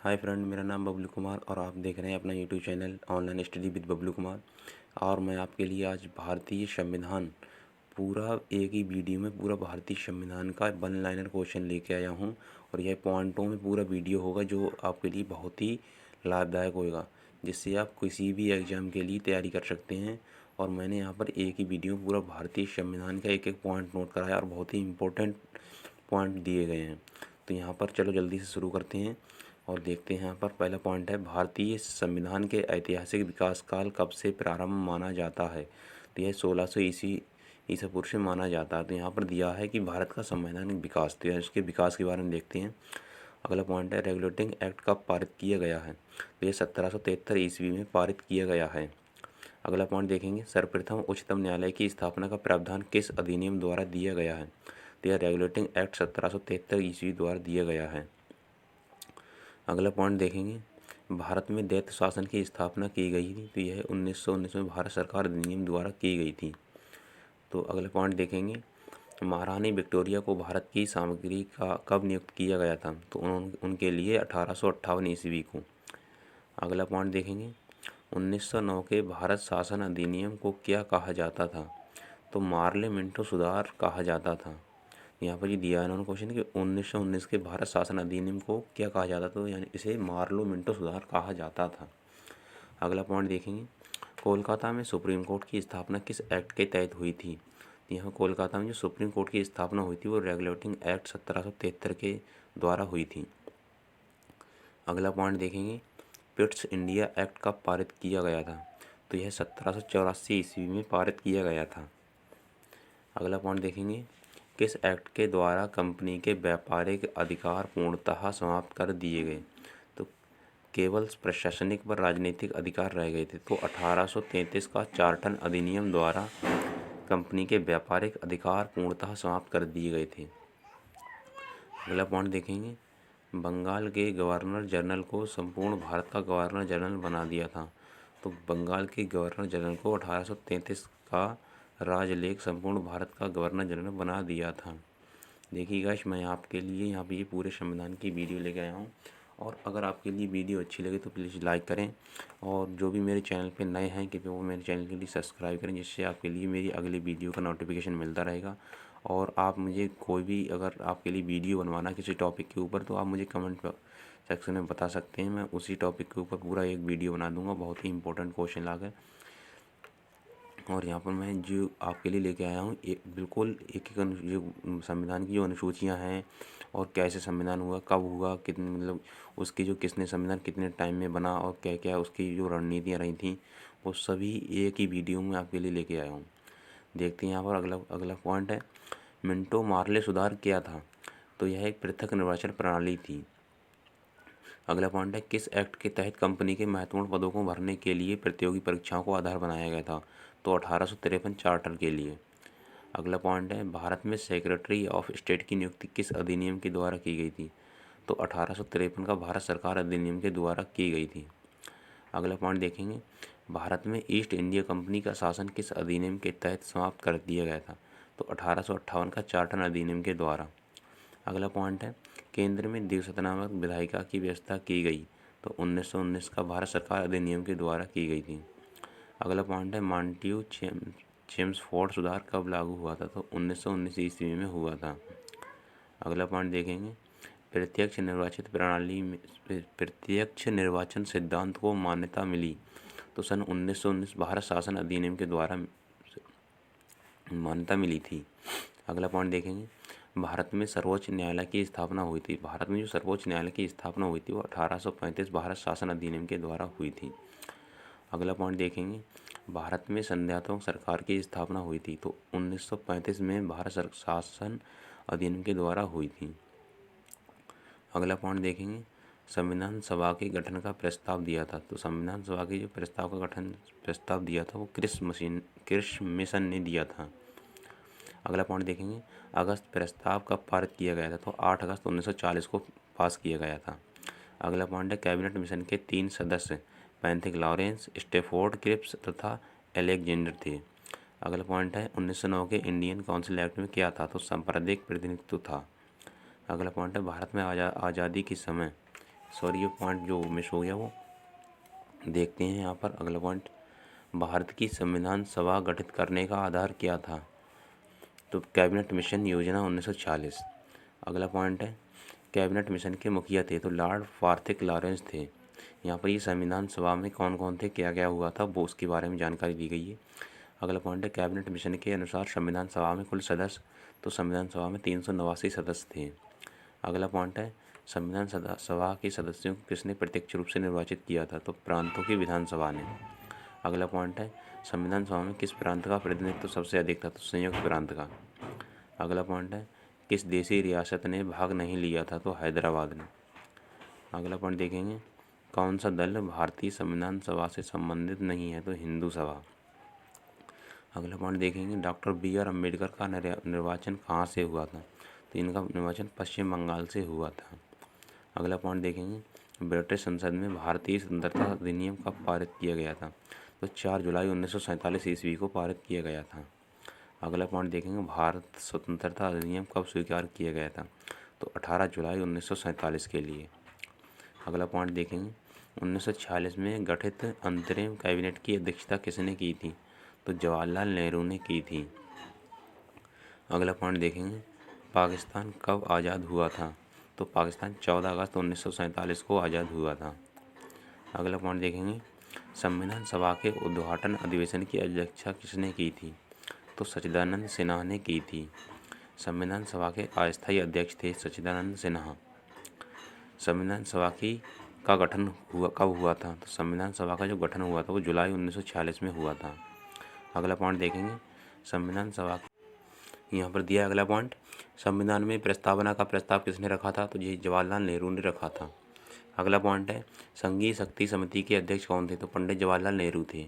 Hi friend, मेरा नाम बबलू कुमार और आप देख रहे हैं अपना YouTube channel online study with Bablu Kumar. और मैं आपके लिए आज भारतीय संविधान पूरा एक ही वीडियो में पूरा भारतीय संविधान का वन लाइनर क्वेश्चन लेके आया हूं। और यह पॉइंटों में पूरा वीडियो होगा जो आपके लिए बहुत ही लाभदायक होगा, जिससे आप किसी भी एग्ज़ाम के लिए तैयारी कर सकते हैं। और मैंने यहाँ पर एक ही वीडियो में पूरा भारतीय संविधान का एक एक पॉइंट नोट कराया और बहुत ही इम्पोर्टेंट पॉइंट दिए गए हैं। तो यहाँ पर चलो जल्दी से शुरू करते हैं और देखते हैं। यहाँ पर पहला पॉइंट है, भारतीय संविधान के ऐतिहासिक विकास काल कब से प्रारंभ माना जाता है। तो यह 1600 ईसा पूर्व से माना जाता है। तो यहाँ पर दिया है कि भारत का संवैधानिक विकास, तो इसके विकास के बारे में देखते हैं। अगला पॉइंट है, रेगुलेटिंग एक्ट कब पारित किया गया है। तो यह 1773 ईस्वी में पारित किया गया है। अगला पॉइंट देखेंगे, सर्वप्रथम उच्चतम न्यायालय की स्थापना का प्रावधान किस अधिनियम द्वारा दिया गया है। तो यह रेगुलेटिंग एक्ट 1773 ईस्वी द्वारा दिया गया है। अगला पॉइंट देखेंगे, भारत में दैत्य शासन की स्थापना की गई थी। तो यह 1919 में भारत सरकार अधिनियम द्वारा की गई थी। तो अगला पॉइंट देखेंगे, महारानी विक्टोरिया को भारत की सामग्री का कब नियुक्त किया गया था। तो उनके लिए 1858 ईस्वी को। अगला पॉइंट देखेंगे, 1909 के भारत शासन अधिनियम को क्या कहा जाता था। तो मार्ले मिंटो सुधार कहा जाता था। यहाँ पर ये दिया है इन्होंने क्वेश्चन कि 1919 के भारत शासन अधिनियम को क्या कहा जाता था। तो यानी इसे मार्लो मिंटो सुधार कहा जाता था। अगला पॉइंट देखेंगे, कोलकाता में सुप्रीम कोर्ट की स्थापना किस एक्ट के तहत हुई थी। यहाँ कोलकाता में जो सुप्रीम कोर्ट की स्थापना हुई थी वो रेगुलेटिंग एक्ट 1773 के द्वारा हुई थी। अगला पॉइंट देखेंगे, पिट्स इंडिया एक्ट कब पारित किया गया था। तो यह 1784 ईस्वी में पारित किया गया था। अगला पॉइंट देखेंगे, किस एक्ट के द्वारा कंपनी के व्यापारिक अधिकार पूर्णतः समाप्त कर दिए गए। तो केवल प्रशासनिक व राजनीतिक अधिकार रह गए थे। तो 1833 का चार्टन अधिनियम द्वारा कंपनी के व्यापारिक अधिकार पूर्णतः समाप्त कर दिए गए थे। अगला पॉइंट देखेंगे, बंगाल के गवर्नर जनरल को संपूर्ण भारत का गवर्नर जनरल बना दिया था। तो बंगाल के गवर्नर जनरल को 1833 का राजलेख संपूर्ण भारत का गवर्नर जनरल बना दिया था। देखिए गाइस, मैं आपके लिए यहाँ पे ये पूरे संविधान की वीडियो लेके आया हूँ। और अगर आपके लिए वीडियो अच्छी लगे तो प्लीज़ लाइक करें, और जो भी मेरे चैनल पे नए हैं कृपया वो मेरे चैनल के लिए सब्सक्राइब करें, जिससे आपके लिए मेरी अगली वीडियो का नोटिफिकेशन मिलता रहेगा। और आप मुझे कोई भी अगर आपके लिए वीडियो बनवाना किसी टॉपिक के ऊपर, तो आप मुझे कमेंट सेक्शन में बता सकते हैं। मैं उसी टॉपिक के ऊपर पूरा एक वीडियो बना दूँगा, बहुत ही इंपॉर्टेंट क्वेश्चन लाकर। और यहाँ पर मैं जो आपके लिए लेके आया हूँ एक बिल्कुल एक जो संविधान की जो अनुसूचियाँ हैं और कैसे संविधान हुआ, कब हुआ, कितने मतलब उसकी जो किसने संविधान कितने टाइम में बना और क्या क्या उसकी जो रणनीतियाँ रही थी, वो सभी एक ही वीडियो में आपके लिए लेके आया हूँ। देखते हैं यहाँ पर अगला अगला पॉइंट है, मिंटो मार्ले सुधार क्या था। तो यह एक पृथक निर्वाचन प्रणाली थी। अगला पॉइंट है, किस एक्ट के तहत कंपनी के महत्वपूर्ण पदों को भरने के लिए प्रतियोगी परीक्षाओं को आधार बनाया गया था। तो 1853 चार्टर के लिए। अगला पॉइंट है, भारत में सेक्रेटरी ऑफ स्टेट की नियुक्ति किस अधिनियम के द्वारा की गई थी। तो 1853 का भारत सरकार अधिनियम के द्वारा की गई थी। अगला पॉइंट देखेंगे, भारत में ईस्ट इंडिया कंपनी का शासन किस अधिनियम के तहत समाप्त कर दिया गया था। तो 1858 का चार्टर अधिनियम के द्वारा। अगला पॉइंट है, केंद्र में द्विसदन नामक विधायिका की व्यवस्था की गई। तो 1919 का भारत सरकार अधिनियम के द्वारा की गई थी। अगला पॉइंट है, मांटेग्यू चेम्सफोर्ड सुधार कब लागू हुआ था। तो 1919 ईस्वी में हुआ था। अगला पॉइंट देखेंगे, प्रत्यक्ष निर्वाचित प्रणाली में प्रत्यक्ष निर्वाचन सिद्धांत को मान्यता मिली। तो सन 1919 भारत शासन अधिनियम के द्वारा मान्यता मिली थी। अगला पॉइंट देखेंगे, भारत में सर्वोच्च न्यायालय की स्थापना हुई थी। भारत में जो सर्वोच्च न्यायालय की स्थापना हुई थी वो 1835 भारत शासन अधिनियम के द्वारा हुई थी। अगला पॉइंट देखेंगे, भारत में संघीय सरकार की स्थापना हुई थी। तो 1935 में भारत शासन अधिनियम के द्वारा हुई थी। अगला पॉइंट देखेंगे, संविधान सभा के गठन का प्रस्ताव दिया था। तो संविधान सभा के जो प्रस्ताव दिया था वो क्रिश मिशन ने दिया था। अगला पॉइंट देखेंगे, अगस्त प्रस्ताव कब पारित किया गया था। तो 8 अगस्त 1940 को पास किया गया था। अगला पॉइंट है, कैबिनेट मिशन के 3 सदस्य पैंथिक लॉरेंस, स्टेफोर्ड क्रिप्स तथा एलेक्जेंडर थे। अगला पॉइंट है, 1909 के इंडियन काउंसिल एक्ट में क्या था। तो सांप्रदायिक प्रतिनिधित्व था। अगला पॉइंट है, भारत में आज़ादी के समय सॉरी ये पॉइंट जो मिस हो गया वो देखते हैं यहाँ पर। अगला पॉइंट, भारत की संविधान सभा गठित करने का आधार क्या था? तो कैबिनेट मिशन योजना 1946। अगला पॉइंट है, कैबिनेट मिशन के मुखिया थे तो लॉर्ड पार्थिक लॉरेंस थे। यहाँ पर ये संविधान सभा में कौन कौन थे, क्या क्या हुआ था, वो उसके बारे में जानकारी दी गई है। अगला पॉइंट है, कैबिनेट मिशन के अनुसार संविधान सभा में कुल सदस्य, तो संविधान सभा में 389 सदस्य थे। अगला पॉइंट है, संविधान सभा के सदस्यों को किसने प्रत्यक्ष रूप से निर्वाचित किया था? तो प्रांतों की विधानसभा ने। अगला पॉइंट है, संविधान सभा में किस प्रांत का प्रतिनिधित्व सबसे अधिक था? तो संयुक्त प्रांत का। अगला पॉइंट है, किस देशी रियासत ने भाग नहीं लिया था? तो हैदराबाद ने। अगला पॉइंट देखेंगे, कौन सा दल भारतीय संविधान सभा से संबंधित नहीं है? तो हिंदू सभा। अगला पॉइंट देखेंगे, डॉक्टर BR अम्बेडकर का निर्वाचन कहाँ से हुआ था? तो इनका निर्वाचन पश्चिम बंगाल से हुआ था। अगला पॉइंट देखेंगे, ब्रिटिश संसद में भारतीय स्वतंत्रता अधिनियम कब पारित किया गया था? तो 4 जुलाई 1947 ईस्वी को पारित किया गया था। अगला पॉइंट देखेंगे, भारत स्वतंत्रता अधिनियम कब स्वीकार किया गया था? तो 18 जुलाई 1947 के लिए। अगला पॉइंट देखेंगे, 1946 में गठित अंतरिम कैबिनेट की अध्यक्षता किसने की थी? तो जवाहरलाल नेहरू ने की थी। अगला पॉइंट देखेंगे, पाकिस्तान कब आज़ाद हुआ था? तो पाकिस्तान 14 अगस्त 1947 को आज़ाद हुआ था। अगला पॉइंट देखेंगे, संविधान सभा के उद्घाटन अधिवेशन की अध्यक्षता किसने की थी? तो सच्चिदानंद सिन्हा ने की थी। संविधान सभा के अस्थायी अध्यक्ष थे सच्चिदानंद सिन्हा। संविधान सभा की का गठन कब हुआ था? तो संविधान सभा का जो गठन हुआ था वो जुलाई 1946 में हुआ था। अगला पॉइंट देखेंगे, संविधान सभा यहाँ पर दिया अगला पॉइंट, संविधान में प्रस्तावना का प्रस्ताव किसने रखा था? तो ये जवाहरलाल नेहरू ने रखा था। अगला पॉइंट है, संघीय शक्ति समिति के अध्यक्ष कौन थे? तो पंडित जवाहरलाल नेहरू थे।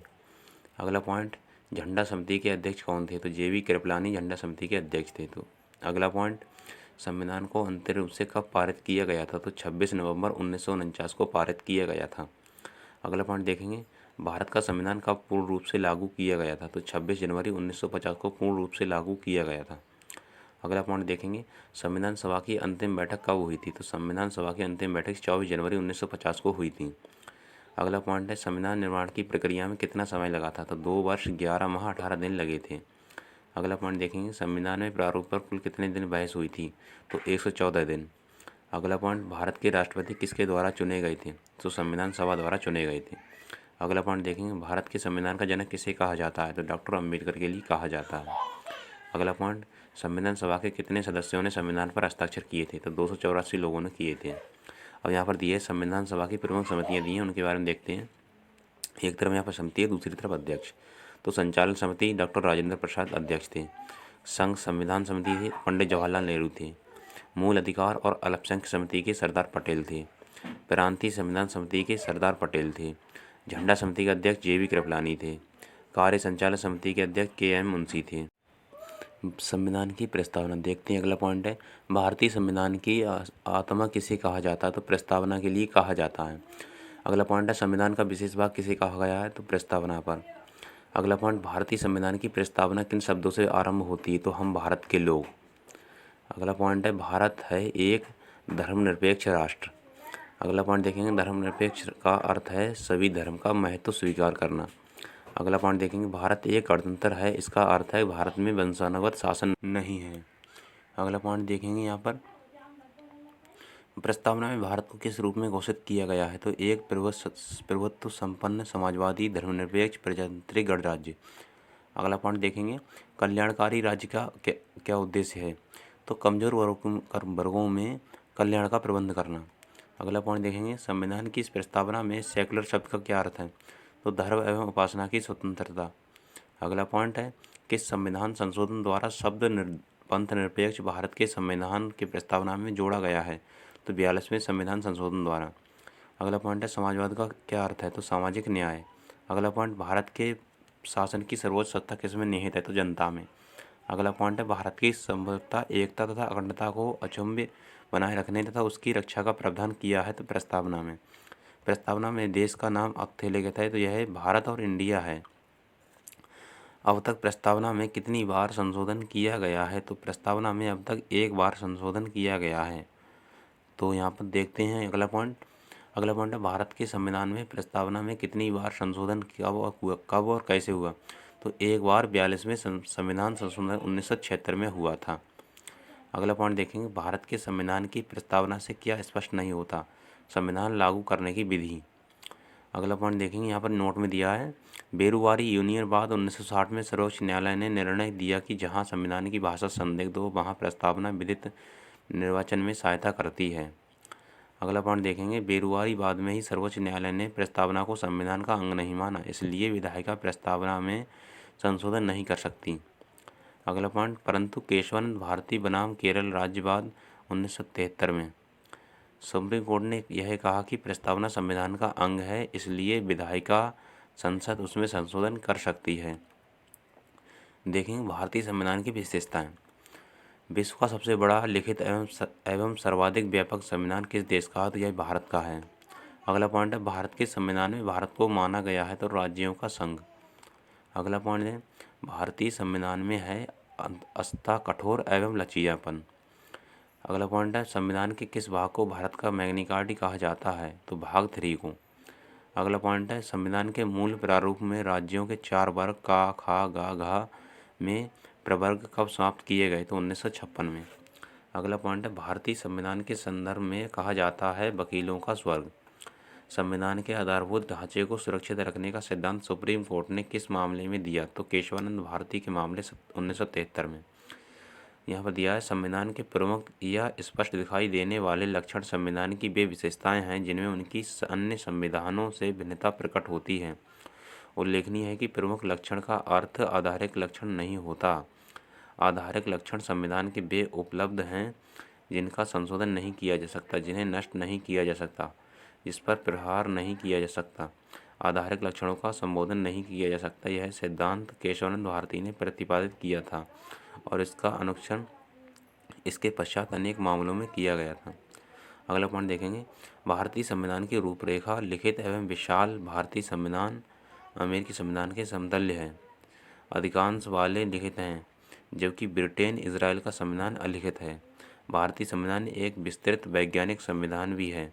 अगला पॉइंट, झंडा समिति के अध्यक्ष कौन थे? तो JV कृपलानी झंडा समिति के अध्यक्ष थे। तो अगला पॉइंट, संविधान को अंतरिम रूप से कब पारित किया गया था? तो 26 नवंबर 1949 को पारित किया गया था। अगला पॉइंट देखेंगे, भारत का संविधान कब पूर्ण रूप से लागू किया गया था? तो 26 जनवरी 1950 को पूर्ण रूप से लागू किया गया था। अगला पॉइंट देखेंगे, संविधान सभा की अंतिम बैठक कब हुई थी? तो संविधान सभा की अंतिम बैठक 24 जनवरी 1950 को हुई थी। अगला पॉइंट है, संविधान निर्माण की प्रक्रिया में कितना समय लगा था? तो 2 वर्ष 11 माह 18 दिन लगे थे। अगला पॉइंट देखेंगे, संविधान में प्रारूप पर कुल कितने दिन बहस हुई थी? तो 114 दिन। अगला पॉइंट, भारत के राष्ट्रपति किसके द्वारा चुने गए थे? तो संविधान सभा द्वारा चुने गए थे। अगला पॉइंट देखेंगे, भारत के संविधान का जनक किसे कहा जाता है? तो डॉक्टर अम्बेडकर के लिए कहा जाता है। अगला पॉइंट, संविधान सभा के कितने सदस्यों ने संविधान पर हस्ताक्षर किए थे? तो 284 लोगों ने किए थे। अब यहाँ पर दिए संविधान सभा की प्रमुख समितियाँ दी हैं, उनके बारे में देखते हैं। एक तरफ यहाँ पर समिति है, दूसरी तरफ अध्यक्ष। तो संचालन समिति डॉक्टर राजेंद्र प्रसाद अध्यक्ष थे। संघ संविधान समिति थे, पंडित जवाहरलाल नेहरू थे। मूल अधिकार और अल्पसंख्यक समिति के सरदार पटेल थे। प्रांतीय संविधान समिति के सरदार पटेल थे। झंडा समिति के अध्यक्ष JV कृपलानी थे। कार्य संचालन समिति के अध्यक्ष KM मुंशी थे। संविधान की प्रस्तावना देखते हैं। अगला पॉइंट है, भारतीय संविधान की आत्मा किसे कहा जाता है? तो प्रस्तावना के लिए कहा जाता है। अगला पॉइंट है, संविधान का विशेष भाग किसे कहा गया है? तो प्रस्तावना पर। अगला पॉइंट, भारतीय संविधान की प्रस्तावना किन शब्दों से आरंभ होती है? तो हम भारत के लोग। अगला पॉइंट है, भारत है एक धर्मनिरपेक्ष राष्ट्र। अगला पॉइंट देखेंगे, धर्मनिरपेक्ष का अर्थ है सभी धर्म का महत्व स्वीकार करना। अगला पॉइंट देखेंगे, भारत एक गणतंत्र है, इसका अर्थ है भारत में वंशानुगत शासन नहीं है। अगला पॉइंट देखेंगे, यहाँ पर प्रस्तावना में भारत को किस रूप में घोषित किया गया है? तो एक प्रभुत्व संपन्न समाजवादी धर्मनिरपेक्ष प्रजातांत्रिक गणराज्य। अगला पॉइंट देखेंगे, कल्याणकारी राज्य का क्या उद्देश्य है? तो कमजोर वर्गों में कल्याण का प्रबंध करना। अगला पॉइंट देखेंगे, संविधान की इस प्रस्तावना में सेकुलर शब्द का क्या अर्थ है? तो धर्म एवं उपासना की स्वतंत्रता। अगला पॉइंट है, किस संविधान संशोधन द्वारा शब्द पंथ निरपेक्ष भारत के संविधान की प्रस्तावना में जोड़ा गया है? तो 42वें संविधान संशोधन द्वारा। अगला पॉइंट है, समाजवाद का क्या अर्थ है? तो सामाजिक न्याय। अगला पॉइंट, भारत के शासन की सर्वोच्च सत्ता किसमें निहित है? तो जनता में। अगला पॉइंट है, भारत की संप्रभुता एकता तथा अखंडता को अचंभ्य बनाए रखने तथा उसकी रक्षा का प्रावधान किया है? तो प्रस्तावना में। प्रस्तावना में देश का नाम अर्थलेखित है, तो यह भारत और इंडिया है। अब तक प्रस्तावना में कितनी बार संशोधन किया गया है? तो प्रस्तावना में अब तक एक बार संशोधन किया गया है। तो यहाँ पर देखते हैं अगला पॉइंट, अगला पॉइंट है, भारत के संविधान में प्रस्तावना में कितनी बार संशोधन कब और कैसे हुआ? तो एक बार 42वें संविधान संशोधन 1976 में हुआ था। अगला पॉइंट देखेंगे, भारत के संविधान की प्रस्तावना से क्या स्पष्ट नहीं होता? संविधान लागू करने की विधि। अगला पॉइंट देखेंगे, यहाँ पर नोट में दिया है, बेरुवारी यूनियन बाद 1960 में सर्वोच्च न्यायालय ने निर्णय दिया कि जहाँ संविधान की भाषा संदिग्ध हो वहाँ प्रस्तावना विधित निर्वाचन में सहायता करती है। अगला पॉइंट देखेंगे, बेरुवारी बाद में ही सर्वोच्च न्यायालय ने प्रस्तावना को संविधान का अंग नहीं माना, इसलिए विधायिका प्रस्तावना में संशोधन नहीं कर सकती। अगला पॉइंट, परंतु केशवानंद भारती बनाम केरल राज्य बाद 1973 में सुप्रीम कोर्ट ने यह कहा कि प्रस्तावना संविधान का अंग है, इसलिए विधायिका संसद उसमें संशोधन कर सकती है। देखेंगे भारतीय संविधान की विशेषताएं। विश्व का सबसे बड़ा लिखित एवं सर्वाधिक व्यापक संविधान किस देश का है? तो यह भारत का है। अगला पॉइंट है, भारत के संविधान में भारत को माना गया है तो राज्यों का संघ। अगला पॉइंट है, भारतीय संविधान में है अंततः कठोर एवं लचीलापन। अगला पॉइंट है, संविधान के किस भाग को भारत का मैग्नी कार्टा कहा जाता है? तो भाग 3 को। अगला पॉइंट है, संविधान के मूल प्रारूप में राज्यों के 4 वर्ग का, खा, गा, घा में प्रवर्ग कब समाप्त किए गए? तो 1956 में। अगला पॉइंट है, भारतीय संविधान के संदर्भ में कहा जाता है वकीलों का स्वर्ग। संविधान के आधारभूत ढांचे को सुरक्षित रखने का सिद्धांत सुप्रीम कोर्ट ने किस मामले में दिया? तो केशवानंद भारती के मामले 1973 में। यहाँ पर दिया है, संविधान के प्रमुख या स्पष्ट दिखाई देने वाले लक्षण संविधान की वे विशेषताएं हैं जिनमें उनकी अन्य संविधानों से भिन्नता प्रकट होती है। उल्लेखनीय है कि प्रमुख लक्षण का अर्थ आधारिक लक्षण नहीं होता। आधारिक लक्षण संविधान के वे उपलब्ध हैं जिनका संशोधन नहीं किया जा सकता, जिन्हें नष्ट नहीं किया जा सकता, जिस पर प्रहार नहीं किया जा सकता। आधारिक लक्षणों का संबोधन नहीं किया जा सकता, यह सिद्धांत केशवानंद भारती ने प्रतिपादित किया था और इसका अनुसरण इसके पश्चात अनेक मामलों में किया गया था। अगला पॉइंट देखेंगे, भारतीय संविधान की रूपरेखा लिखित एवं विशाल। भारतीय संविधान अमेरिकी संविधान के समतुल्य है। अधिकांश वाले लिखित हैं, जबकि ब्रिटेन इजराइल का संविधान अलिखित है। भारतीय संविधान एक विस्तृत वैज्ञानिक संविधान भी है,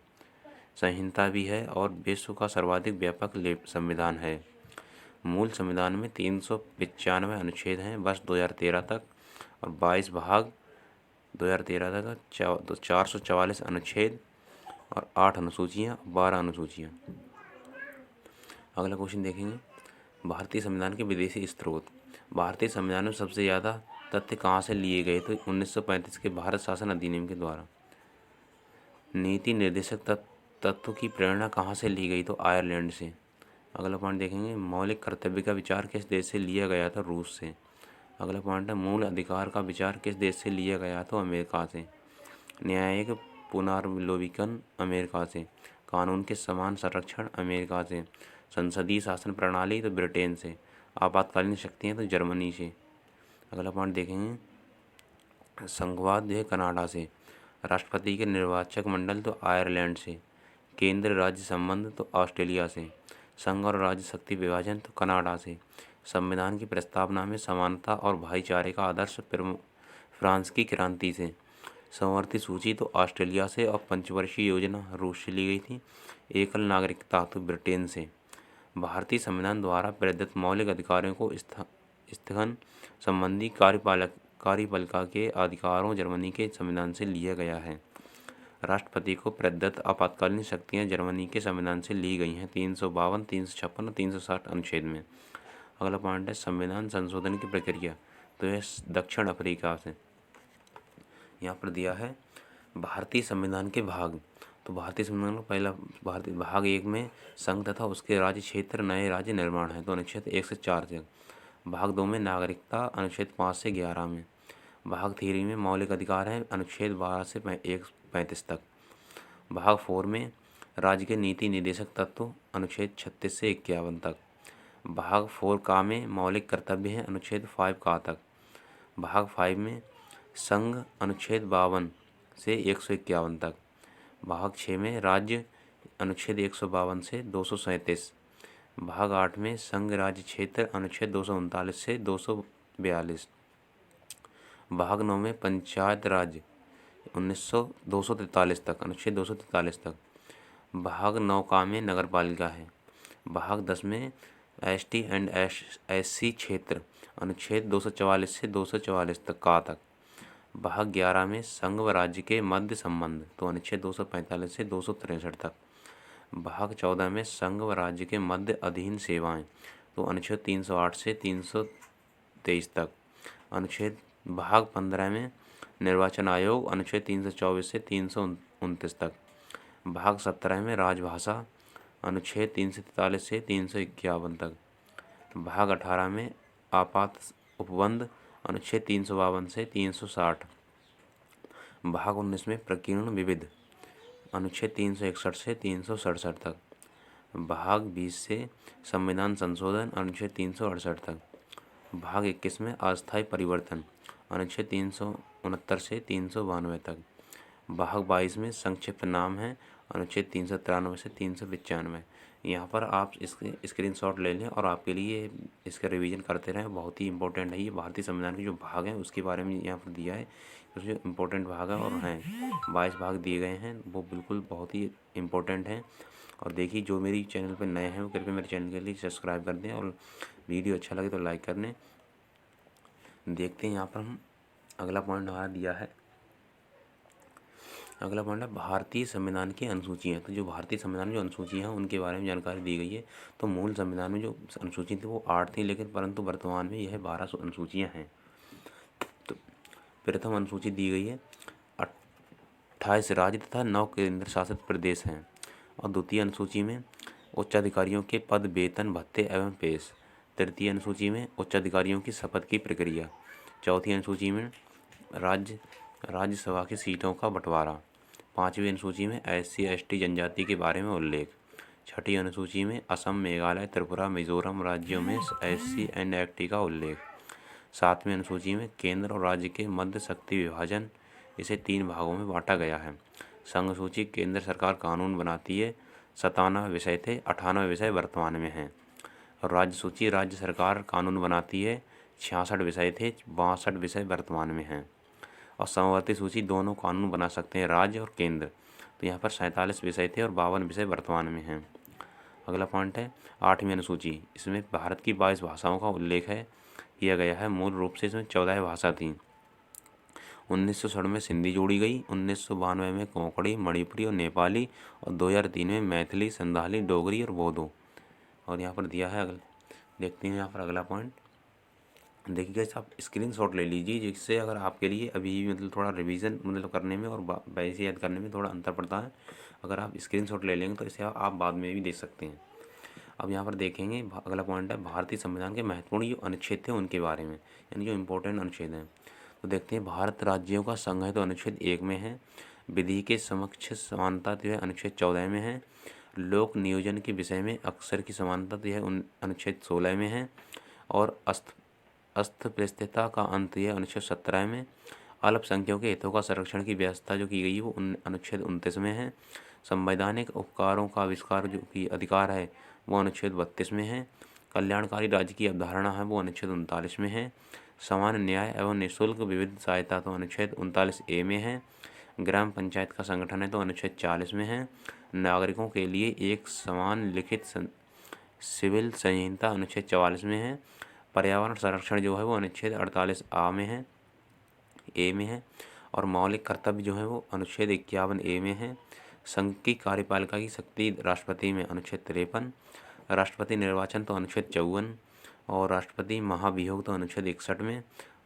संहिता भी है और विश्व का सर्वाधिक व्यापक संविधान है। मूल संविधान में 395 अनुच्छेद हैं वर्ष 2013 तक और 22 भाग 2013 तक, 444 अनुच्छेद और 8 अनुसूचियाँ, 12 अनुसूचियाँ। अगला क्वेश्चन देखेंगे, भारतीय संविधान के विदेशी स्रोत। भारतीय संविधान में सबसे ज़्यादा तथ्य कहाँ से लिए गए? तो 1935 के भारत शासन अधिनियम के द्वारा। नीति निर्देशक तत्व की प्रेरणा कहाँ से ली गई? तो आयरलैंड से। अगला पॉइंट देखेंगे, मौलिक कर्तव्य का विचार किस देश से लिया गया? था रूस से। अगला पॉइंट है, मूल अधिकार का विचार किस देश से लिया गया? तो अमेरिका से। न्यायिक पुनर्विलोकन अमेरिका से। कानून के समान संरक्षण अमेरिका से। संसदीय शासन प्रणाली तो ब्रिटेन से। आपातकालीन शक्तियाँ तो जर्मनी से। अगला पॉइंट देखेंगे, संघवाद है कनाडा से। राष्ट्रपति के निर्वाचक मंडल तो आयरलैंड से। केंद्र राज्य संबंध तो ऑस्ट्रेलिया से। संघ और राज्य शक्ति विभाजन तो कनाडा से। संविधान की प्रस्तावना में समानता और भाईचारे का आदर्श फ्रांस की क्रांति से। समवर्ती सूची तो ऑस्ट्रेलिया से और पंचवर्षीय योजना रूस से ली गई थी। एकल नागरिकता तो ब्रिटेन से। भारतीय संविधान द्वारा प्रदत्त मौलिक अधिकारों को स्थगन संबंधी कार्यपालिका के अधिकारों जर्मनी के संविधान से लिया गया है। राष्ट्रपति को प्रदत्त आपातकालीन शक्तियाँ जर्मनी के संविधान से ली गई हैं 352, 356 और 360 अनुच्छेद में। अगला पॉइंट है, संविधान संशोधन की प्रक्रिया। तो यह दक्षिण अफ्रीका से। यहाँ पर दिया है भारतीय संविधान के भाग। तो भारतीय संविधान का पहला भारतीय भाग 1 में संघ तथा उसके राज्य क्षेत्र नए राज्य निर्माण है, तो अनुच्छेद 1 से 4 तक। भाग 2 में नागरिकता अनुच्छेद 5 से 11 में। भाग 3 में मौलिक अधिकार है अनुच्छेद 12 से 35 तक। भाग 4 में राज्य के नीति निर्देशक तत्व अनुच्छेद 36 से 51 तक। भाग 4 का में मौलिक कर्तव्य है अनुच्छेद 5 का तक। भाग 5 में संघ अनुच्छेद 52 से 151 तक। भाग 6 में राज्य अनुच्छेद 152 से 237। भाग 8 में संघ राज्य क्षेत्र अनुच्छेद 239 से 242। भाग 9 में पंचायत राज 243 तक, अनुच्छेद 243 तक। भाग 9 का में नगरपालिका है। भाग 10 में एसटी एंड एससी क्षेत्र अनुच्छेद 244 से 244 तक का तक। भाग 11 में संघ व राज्य के मध्य संबंध तो अनुच्छेद 245 से 263 तक। भाग 14 में संघ व राज्य के मध्य अधीन सेवाएं तो अनुच्छेद 308 से 323 तक। अनुच्छेद भाग 15 में निर्वाचन आयोग अनुच्छेद 324 से 329 तक। भाग 17 में राजभाषा अनुच्छेद 343 से 351 तक। भाग 18 में आपात उपबंध अनुच्छेद 352 से 360। भाग 19 में प्रकीर्ण विविध अनुच्छेद 361 से 367 तक। भाग 20 से संविधान संशोधन अनुच्छेद 368 तक। भाग 21 में अस्थायी परिवर्तन अनुच्छेद 369 से 392 तक। भाग 22 में संक्षिप्त नाम है अनुच्छेद 393 से 395। यहाँ पर आप इसके स्क्रीनशॉट ले लें और आपके लिए इसका रिवीजन करते रहें, बहुत ही इंपॉर्टेंट है। ये भारतीय संविधान के जो भाग हैं उसके बारे में यहाँ पर दिया है, उसमें इम्पोर्टेंट भाग है और हैं 22 भाग दिए गए हैं, वो बिल्कुल बहुत ही इम्पोर्टेंट हैं। और देखिए, जो मेरी चैनल पर नए हैं वो कृपया मेरे चैनल के लिए सब्सक्राइब कर दें और वीडियो अच्छा लगे तो लाइक कर दें। देखते हैं यहाँ पर हम अगला पॉइंट हमारा दिया है। अगला पॉइंट है भारतीय संविधान की अनुसूचियाँ। तो जो भारतीय संविधान में जो अनुसूचियाँ हैं उनके बारे में जानकारी दी गई है। तो मूल संविधान में जो अनुसूची थी वो 8 थी, लेकिन परंतु वर्तमान में यह 12 अनुसूचियाँ हैं। तो प्रथम अनुसूची दी गई है 28 राज्य तथा 9 केंद्र शासित प्रदेश हैं। और द्वितीय अनुसूची में उच्चाधिकारियों के पद, वेतन, भत्ते एवं पेश। तृतीय अनुसूची में उच्चाधिकारियों की शपथ की प्रक्रिया। चौथी अनुसूची में राज्यसभा की सीटों का बंटवारा। पाँचवीं अनुसूची में SC ST जनजाति के बारे में उल्लेख। छठी अनुसूची में असम, मेघालय, त्रिपुरा, मिजोरम राज्यों में SC एंड ST का उल्लेख। सातवीं अनुसूची में केंद्र और राज्य के मध्य शक्ति विभाजन, इसे 3 भागों में बांटा गया है। संघ सूची केंद्र सरकार कानून बनाती है, 97 विषय थे, 98 विषय वर्तमान में हैं। और राज्य सूची राज्य सरकार कानून बनाती है, 66 विषय थे, 62 विषय वर्तमान में हैं। और समवर्ती सूची दोनों कानून बना सकते हैं, राज्य और केंद्र, तो यहाँ पर 47 विषय थे और 52 विषय वर्तमान में हैं। अगला पॉइंट है 8वीं अनुसूची। इसमें भारत की 22 भाषाओं का उल्लेख है किया गया है। मूल रूप से इसमें 14 भाषा थी। 1960 में सिंधी जोड़ी गई, 1992 में कोंकणी, मणिपुरी और नेपाली, और 2003 में मैथिली, संथाली, डोगरी और बोडो। और यहाँ पर दिया है देखते हैं यहाँ पर अगला पॉइंट। देखिए गाइस, आप स्क्रीनशॉट ले लीजिए, जिससे अगर आपके लिए अभी मतलब थोड़ा रिवीजन मतलब करने में और वैसे याद करने में थोड़ा अंतर पड़ता है। अगर आप स्क्रीनशॉट ले लेंगे तो इसे आप बाद में भी देख सकते हैं। अब यहाँ पर देखेंगे अगला पॉइंट है भारतीय संविधान के महत्वपूर्ण जो अनुच्छेद थे उनके बारे में, यानी जो इम्पोर्टेंट अनुच्छेद हैं। तो देखते हैं, भारत राज्यों का संघ है तो अनुच्छेद 1 में है। विधि के समक्ष समानता तो यह अनुच्छेद 14 में है। लोक नियोजन के विषय में अक्सर की समानता तो यह अनुच्छेद 16 में है। और अस्पृश्यता का अंत यह अनुच्छेद 17 में। अल्पसंख्यकों के हितों का संरक्षण की व्यवस्था जो की गई है वो अनुच्छेद 29 में है। संवैधानिक उपकारों का आविष्कार जो कि अधिकार है वो अनुच्छेद 32 में है। कल्याणकारी राज्य की अवधारणा है वो अनुच्छेद 39 में है। समान न्याय एवं निःशुल्क विविध सहायता तो अनुच्छेद 39A में है। ग्राम पंचायत का संगठन है तो अनुच्छेद 40 में है। नागरिकों के लिए एक समान लिखित सिविल संहिता अनुच्छेद 44 में है। पर्यावरण संरक्षण जो है वो अनुच्छेद 48A में है, ए में है। और मौलिक कर्तव्य जो है वो अनुच्छेद 51A में है। संघ की कार्यपालिका की शक्ति राष्ट्रपति में अनुच्छेद 53। राष्ट्रपति निर्वाचन तो अनुच्छेद 54। और राष्ट्रपति महाभियोग तो अनुच्छेद 61 में।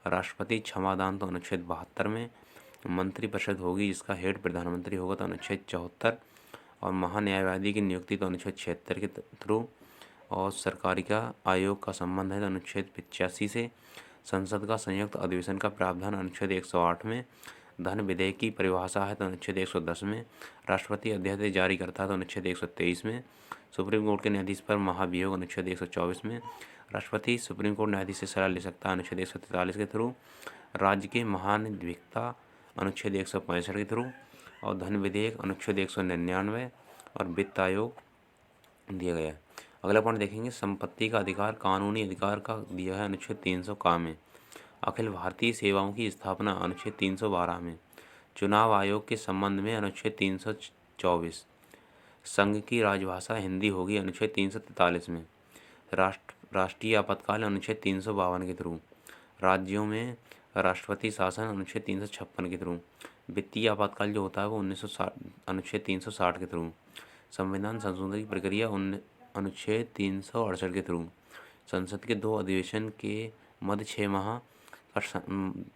राष्ट्रपति क्षमादान तो अनुच्छेद 72 में। मंत्रिपरिषद होगी जिसका हेड प्रधानमंत्री होगा तो अनुच्छेद 74। और महान्यायवादी की नियुक्ति तो अनुच्छेद 76 के थ्रू। और सरकारिका आयोग का संबंध है तो अनुच्छेद 85 से। संसद का संयुक्त अधिवेशन का प्रावधान अनुच्छेद 108 में। धन विधेयक की परिभाषा है तो अनुच्छेद 110 में। राष्ट्रपति अध्यादेश जारी करता है तो अनुच्छेद 123 में। सुप्रीम कोर्ट के न्यायाधीश पर महाभियोग अनुच्छेद 124 में। राष्ट्रपति सुप्रीम कोर्ट न्यायाधीश से सलाह ले सकता है अनुच्छेद 143 के थ्रू। राज्य के महानिरीक्षक अनुच्छेद 165 के थ्रू। और धन विधेयक अनुच्छेद 199। और वित्त आयोग दिया गया है। अगला पॉइंट देखेंगे, संपत्ति का अधिकार कानूनी अधिकार का दिया है अनुच्छेद 300 का में। अखिल भारतीय सेवाओं की स्थापना अनुच्छेद 312 में। चुनाव आयोग के संबंध में अनुच्छेद 324। संघ की राजभाषा हिंदी होगी अनुच्छेद 343 में। राष्ट्रीय आपातकाल अनुच्छेद 352 के थ्रू। राज्यों में राष्ट्रपति शासन अनुच्छेद 356 के थ्रू। वित्तीय आपातकाल जो होता है वो 1960 अनुच्छेद 360 के थ्रू। संविधान संशोधन की प्रक्रिया अनुच्छेद 368 के थ्रू। संसद के 2 अधिवेशन के मध्य 6 माह का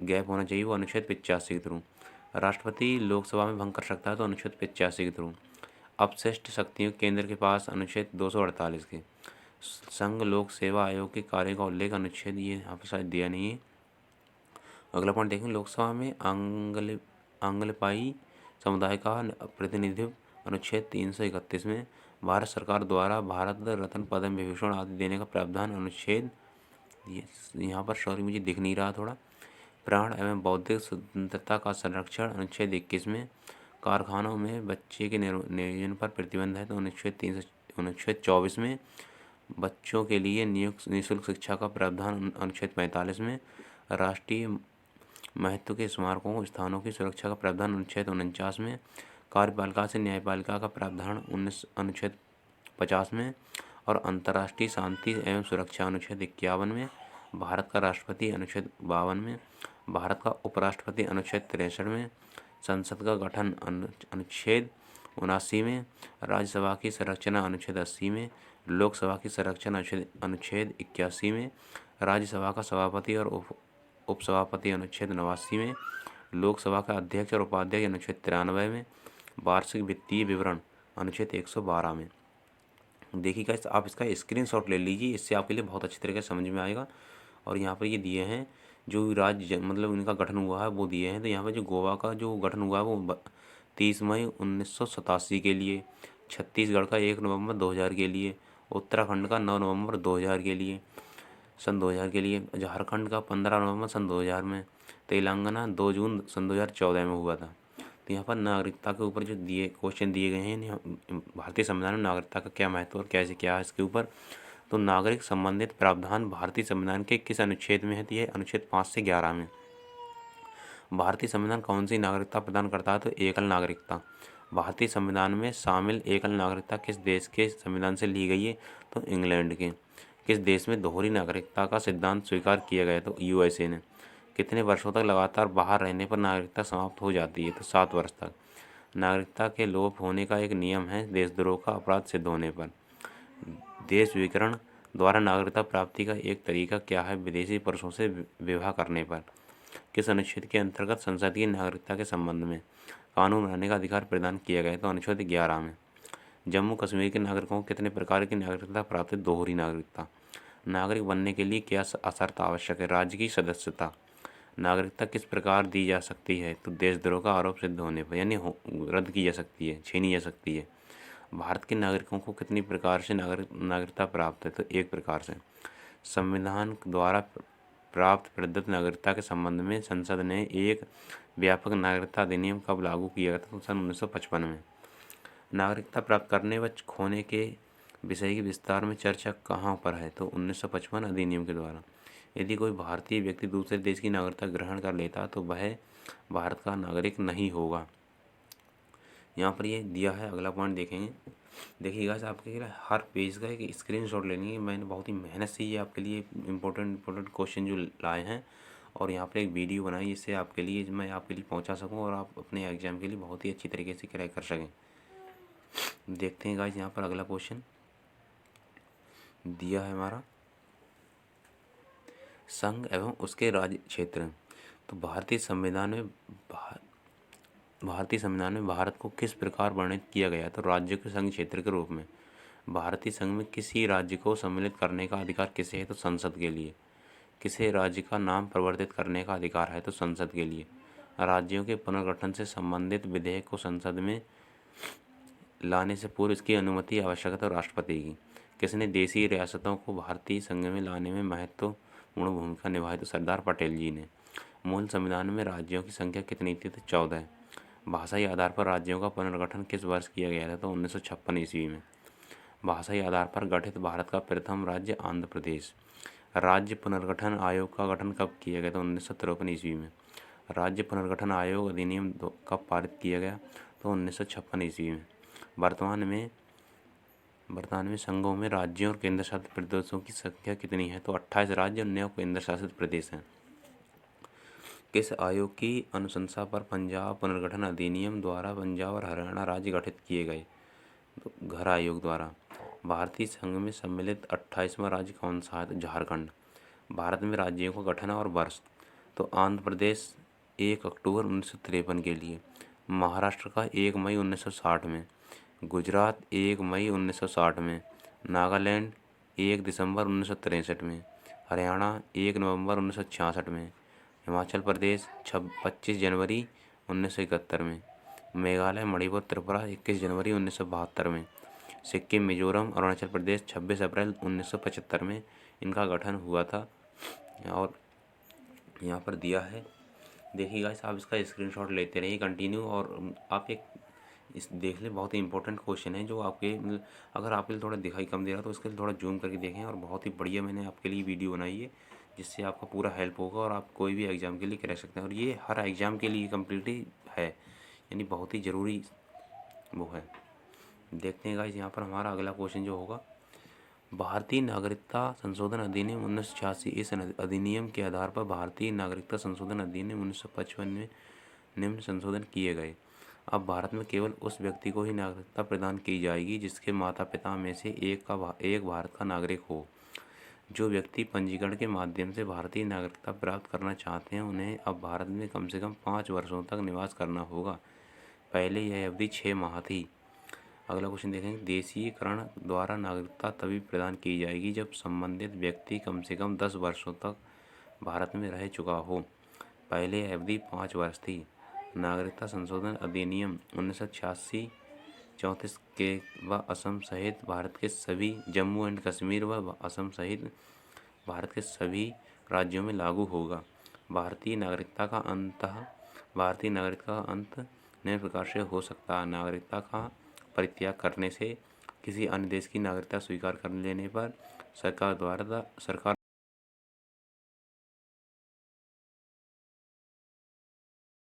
गैप होना चाहिए, वो अनुच्छेद 85 के थ्रू। राष्ट्रपति लोकसभा में भंग कर सकता है तो अनुच्छेद 85 के थ्रू। अपशिष्ट शक्तियों केंद्र के पास अनुच्छेद 248 के। संघ लोक सेवा आयोग के कार्य का उल्लेख अनुच्छेद, ये यहाँ पर शायद दिया नहीं है। अगला पॉइंट देखें, लोकसभा में आंग्लपाई समुदाय का प्रतिनिधित्व अनुच्छेद 331 में। भारत सरकार द्वारा भारत रत्न, पद्म विभूषण आदि देने का प्रावधान अनुच्छेद, ये यहाँ पर सॉरी मुझे दिख नहीं रहा थोड़ा। प्राण एवं बौद्धिक स्वतंत्रता का संरक्षण अनुच्छेद 21 में। कारखानों में बच्चे के नियोजन पर प्रतिबंध है तो अनुच्छेद 24 में। बच्चों के लिए निःशुल्क शिक्षा का प्रावधान अनुच्छेद 45 में। राष्ट्रीय महत्व के स्मारकों स्थानों की सुरक्षा का प्रावधान अनुच्छेद 49 में। कार्यपालिका से न्यायपालिका का प्रावधान अनुच्छेद 50 में। और अंतर्राष्ट्रीय शांति एवं सुरक्षा अनुच्छेद 51 में। भारत का राष्ट्रपति अनुच्छेद 52 में। भारत का उपराष्ट्रपति अनुच्छेद 63 में। संसद का गठन अनुच्छेद 79 में। राज्यसभा की संरचना अनुच्छेद 80 में। लोकसभा की संरचना अनुच्छेद 81 में। राज्यसभा का सभापति और उपसभापति अनुच्छेद 89 में। लोकसभा का अध्यक्ष और उपाध्यक्ष अनुच्छेद 93 में। वार्षिक वित्तीय विवरण अनुच्छेद 112 में। देखिएगा, आप इसका स्क्रीनशॉट ले लीजिए, इससे आपके लिए बहुत अच्छी तरीके से समझ में आएगा। और यहाँ पर ये दिए हैं जो राज्य मतलब इनका गठन हुआ है वो दिए हैं। तो यहाँ पर जो गोवा का जो गठन हुआ है वो 30 मई 1987 के लिए, छत्तीसगढ़ का 1 नवंबर 2000 के लिए, उत्तराखंड का 9 नवंबर 2000 के लिए सन 2000 के लिए, झारखंड का 15 नवंबर सन 2000 में, तेलंगाना 2 जून सन 2014 में हुआ था। तो यहाँ पर नागरिकता के ऊपर जो क्वेश्चन दिए गए हैं, भारतीय संविधान में नागरिकता का क्या महत्व और कैसे क्या है इसके ऊपर। तो नागरिक संबंधित प्रावधान भारतीय संविधान के किस अनुच्छेद में है? तो यह अनुच्छेद 5 से 11 में। भारतीय संविधान कौन सी नागरिकता प्रदान करता है? तो एकल नागरिकता। भारतीय संविधान में शामिल एकल नागरिकता किस देश के संविधान से ली गई है? तो इंग्लैंड के। किस देश में दोहरी नागरिकता का सिद्धांत स्वीकार किया गया? तो यूएसए ने। कितने वर्षों तक लगातार बाहर रहने पर नागरिकता समाप्त हो जाती है? तो 7 वर्ष तक। नागरिकता के लोप होने का एक नियम है देशद्रोह का अपराध सिद्ध होने पर। देश विकरण द्वारा नागरिकता प्राप्ति का एक तरीका क्या है? विदेशी पुरुषों से विवाह करने पर। किस अनुच्छेद के अंतर्गत संसदीय नागरिकता के संबंध में कानून बनाने का अधिकार प्रदान किया गया? तो अनुच्छेद 11 में। जम्मू कश्मीर के नागरिकों को कितने प्रकार की नागरिकता प्राप्त है? दोहरी नागरिकता। नागरिक बनने के लिए क्या शर्त आवश्यक है? राज्य की सदस्यता। नागरिकता किस प्रकार दी जा सकती है? तो देशद्रोह का आरोप सिद्ध होने पर, यानी रद्द की जा सकती है, छीनी जा सकती है। भारत के नागरिकों को कितनी प्रकार से नागरिकता प्राप्त है? तो 1 प्रकार से। संविधान द्वारा प्राप्त प्रदत्त नागरिकता के संबंध में संसद ने एक व्यापक नागरिकता अधिनियम कब लागू किया गया था? तो सन 1955 में। नागरिकता प्राप्त करने व खोने के विषय की विस्तार में चर्चा कहाँ पर है? तो 1955 अधिनियम के द्वारा। यदि कोई भारतीय व्यक्ति दूसरे देश की नागरिकता ग्रहण कर लेता तो वह भारत का नागरिक नहीं होगा। यहाँ पर ये दिया है। अगला पॉइंट देखेंगे। देखिएगा, आपके लिए हर पेज का एक स्क्रीनशॉट लेनी है। मैंने बहुत ही मेहनत से ये आपके लिए इम्पोर्टेंट क्वेश्चन जो लाए हैं और यहाँ पर एक वीडियो बनाई जिससे आपके लिए मैं आपके लिए पहुँचा सकूँ और आप अपने एग्जाम के लिए बहुत ही अच्छी तरीके से क्रैक कर सकें। देखते हैं गाइस, यहाँ पर अगला क्वेश्चन दिया है हमारा, संघ एवं उसके राज्य क्षेत्र। तो भारतीय संविधान में भारत को किस प्रकार वर्णित किया गया? तो राज्य के संघ क्षेत्र के रूप में। भारतीय संघ में किसी राज्य को सम्मिलित करने का अधिकार किसे है? तो संसद के लिए। किसी राज्य का नाम परिवर्तित करने का अधिकार है? तो संसद के लिए। राज्यों के पुनर्गठन से संबंधित विधेयक को संसद में लाने से पूर्व इसकी अनुमति आवश्यक है? तो राष्ट्रपति की। किसने देशी रियासतों को भारतीय संघ में लाने में महत्वपूर्ण भूमिका निभाई? तो सरदार पटेल जी ने। मूल संविधान में राज्यों की संख्या कितनी थी? तो 14। भाषाई आधार पर राज्यों का पुनर्गठन किस वर्ष किया गया था? तो 1956 ईस्वी में। भाषाई आधार पर गठित भारत का प्रथम राज्य आंध्र प्रदेश। राज्य पुनर्गठन आयोग का गठन कब किया गया? तो 1953 ईस्वी में। राज्य पुनर्गठन आयोग अधिनियम कब पारित किया गया? तो 1956 ईस्वी में। वर्तमान में संघों में राज्यों और केंद्र शासित प्रदेशों की संख्या कितनी है? तो 28 राज्य और 9 केंद्र शासित प्रदेश हैं। किस आयोग की अनुशंसा पर पंजाब पुनर्गठन अधिनियम द्वारा पंजाब और हरियाणा राज्य गठित किए गए? तो घर आयोग द्वारा। भारतीय संघ में सम्मिलित 28वां राज्य कौन सा है? तो झारखंड। भारत में राज्यों का गठन और वर्ष। तो आंध्र प्रदेश 1 अक्टूबर 1953 के लिए, महाराष्ट्र का 1 मई 1960 में, गुजरात 1 मई 1960 में, नागालैंड 1 दिसंबर 1963 में, हरियाणा 1 नवंबर 1966 में, हिमाचल प्रदेश 25 जनवरी 1971 में, मेघालय मणिपुर त्रिपुरा 21 जनवरी 1972 में, सिक्किम मिजोरम अरुणाचल प्रदेश 26 अप्रैल 1975 में इनका गठन हुआ था। और यहाँ पर दिया है, देखिए गाइस, आप इसका स्क्रीनशॉट लेते रहिए कंटिन्यू, और आप एक इस देख लें, बहुत ही इंपॉर्टेंट क्वेश्चन है जो आपके अगर आपके लिए थोड़ा दिखाई कम दे रहा है तो इसके लिए थोड़ा जूम करके देखें। और बहुत ही बढ़िया मैंने आपके लिए वीडियो बनाई है जिससे आपका पूरा हेल्प होगा और आप कोई भी एग्ज़ाम के लिए कर सकते हैं। और ये हर एग्ज़ाम के लिए कम्प्लीटली है, यानी बहुत ही ज़रूरी वो है। देखते हैं गाइस, यहाँ पर हमारा अगला क्वेश्चन जो होगा, भारतीय नागरिकता संशोधन अधिनियम 1986। इस अधिनियम के आधार पर भारतीय नागरिकता संशोधन अधिनियम 1955 में निम्न संशोधन किए गए। अब भारत में केवल उस व्यक्ति को ही नागरिकता प्रदान की जाएगी जिसके माता पिता में से एक भारत का नागरिक हो। जो व्यक्ति पंजीकरण के माध्यम से भारतीय नागरिकता प्राप्त करना चाहते हैं उन्हें अब भारत में कम से कम 5 वर्षों तक निवास करना होगा। पहले यह अवधि 6 माह थी। अगला क्वेश्चन देखेंगे, देशीयकरण द्वारा नागरिकता तभी प्रदान की जाएगी जब संबंधित व्यक्ति कम से कम 10 वर्षों तक भारत में रह चुका हो। पहले यह अवधि 5 वर्ष थी। नागरिकता संशोधन अधिनियम 1986 34 के व असम सहित भारत के सभी जम्मू एंड कश्मीर व असम सहित भारत के सभी राज्यों में लागू होगा। भारतीय नागरिकता का अंत निम्न प्रकार से हो सकता है। नागरिकता का परित्याग करने से, किसी अन्य देश की नागरिकता स्वीकार कर लेने पर, सरकार